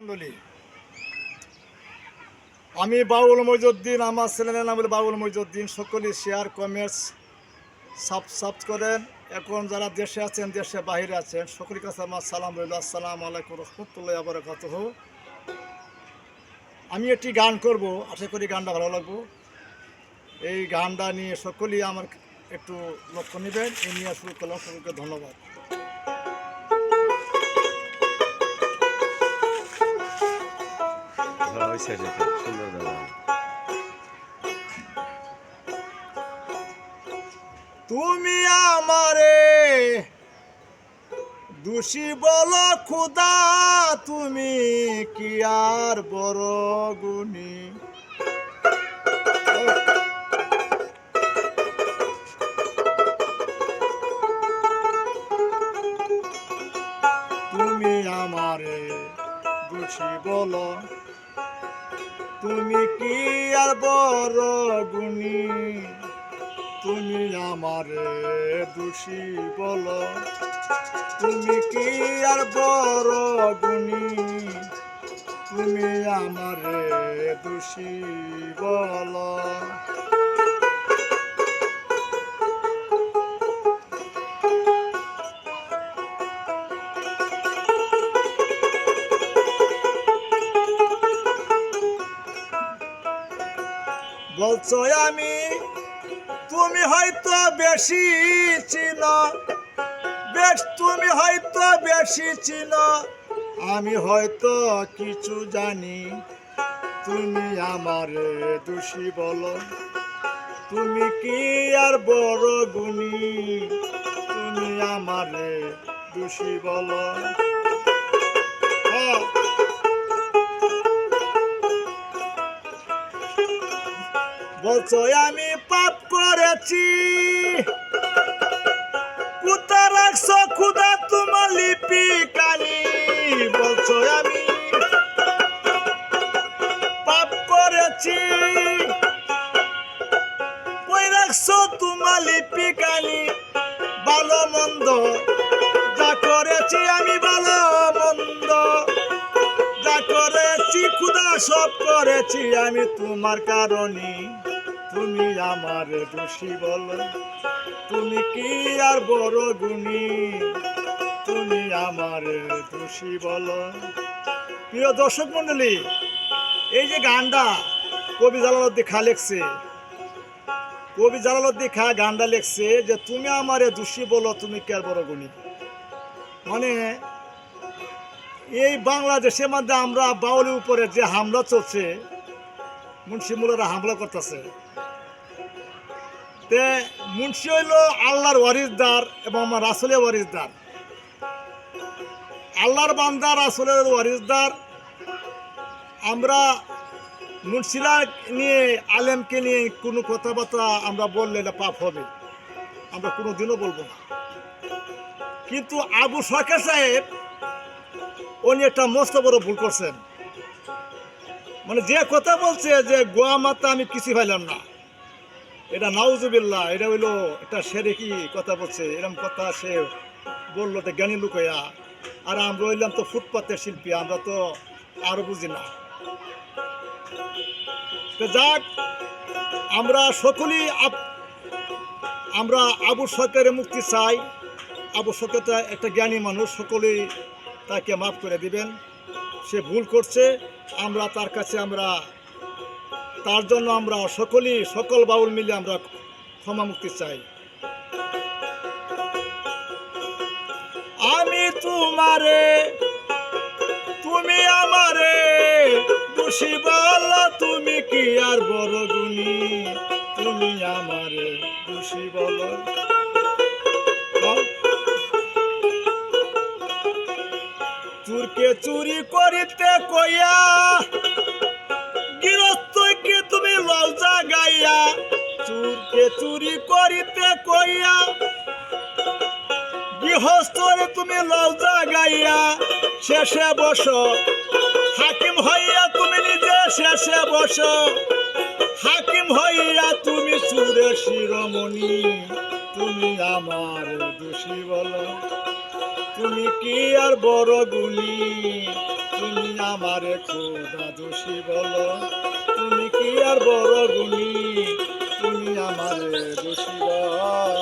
মণ্ডলী, আমি বাউল মইজুদ্দিন। আমার চ্যানেলের নাম হলো বাউল মইজুদ্দিন। সকলেই শেয়ার কমেন্টস সাবস্ক্রাইব করেন। এখন যারা দেশে আছেন, দেশে বাহিরে আছেন, সকলের কাছে আমার সালাম রইল। আসসালামু আলাইকুম রহমতুল্লাহি ওয়া বারাকাতুহু। আমি একটি গান করব, আশা করি গানটা ভালো লাগবে। এই গানটা নিয়ে সকলেই আমার একটু লক্ষ্য নেবেন। এই নিয়ে শুরু করলাম। সকলকে ধন্যবাদ। তুমি আমারে দোষী বলো খুদা, তুমি কি আর বড় গুণী? তুমি আমারে দোষী বলো, তুমি কি আর বড় গুণী? তুমি আমারে দোষী বলো, তুমি কি আর বড় গুণী? তুমি আমারে দোষী বলো। বলছো আমি, তুমি হয়তো বেশি চিনো, তুমি হয়তো বেশি চিনো, আমি হয়তো কিছু জানি। তুমি আমারে দোষী বলো, তুমি কি আর বড় গুণী? তুমি আমারে দোষী বলো। বলছো আমি পাপ করেছি, কোথা রাখছো খুদা তোমার লিপি কানি? বলছো আমি পাপ করেছি, কই রাখছো তোমার লিপি কানি? ভালো মন্দ যা করেছি আমি, ভালো মন্দ যা করেছি খুদা সব করেছি আমি তোমার কারণে। তুমি আমার দোষী বলো, তুমি কি আর বড় গুণী? তুমি আমার দোষী বলো। প্রিয় দর্শক মণ্ডলী, এই যে গানটা কবি জালালউদ্দিন খাঁ লিখছে, কবি জালালউদ্দিন খাঁ গানটা লিখছে যে তুমি আমারে দোষী বলো, তুমি কি আর বড় গুণী। মানে এই বাংলাদেশের মধ্যে আমরা বাউলের উপরে যে হামলা চলছে, মুন্সি মুলারা হামলা করতেছে। তে মুন্সি হইল আল্লাহর ওয়ারিসদার এবং আমার রাসূলের ওয়ারিসদার। আল্লাহর বান্দা, রাসূলের ওয়ারিসদার। আমরা মুন্সিরা নিয়ে, আলেমকে নিয়ে কোনো কথাবার্তা আমরা বললে এটা পাপ হবে, আমরা কোনোদিনও বলবো না। কিন্তু আবু শখের সাহেব উনি একটা মস্ত বড় ভুল করছেন। মানে যে কথা বলছে যে গোয়া মাতা আমি কিছু পাইলাম না, এটা নাউজুবিল্লাহ, এটা হইলো একটা সেরেকি কথা বলছে। এরকম কথা সে বললো এটা জ্ঞানী লোক হইয়া। আর আমরা হইলাম তো ফুটপাতের শিল্পী, আমরা তো আরো বুঝি না। তো যাক, আমরা সকলেই আমরা আবু শখের মুক্তি চাই। আবু শখের একটা জ্ঞানী মানুষ, সকলেই তাকে মাফ করে দিবেন। সে ভুল করছে, আমরা তার কাছে তার জন্য আমরা সকল বাউল মিলে আমরা ক্ষমা মুক্তি চাই। আমি তোমারে, তুমি আমারে দোষী বলো, তুমি কি আর বড় গুণী? তুমি আমারে দোষী বলো। চুরকে চুরি করিতে কইয়া গৃহস্থকে তুমি লজ্জা গাইয়া, চুরকে চুরি করিতে কইয়া গৃহস্থরে তুমি লজ্জা গাইয়া, শেষে বসো হাকিম হইয়া, তুমি নিজে শেষে বসো হাকিম হইয়া, তুমি চুরের শিরোমণি। তুমি আমার দোষী বলো, তুমি কি আর বড় গুণী? তুমি আমারে খোদা দোষী বলো, তুমি কি আর বড় গুণী, তুমি আমারে দোষী বলো।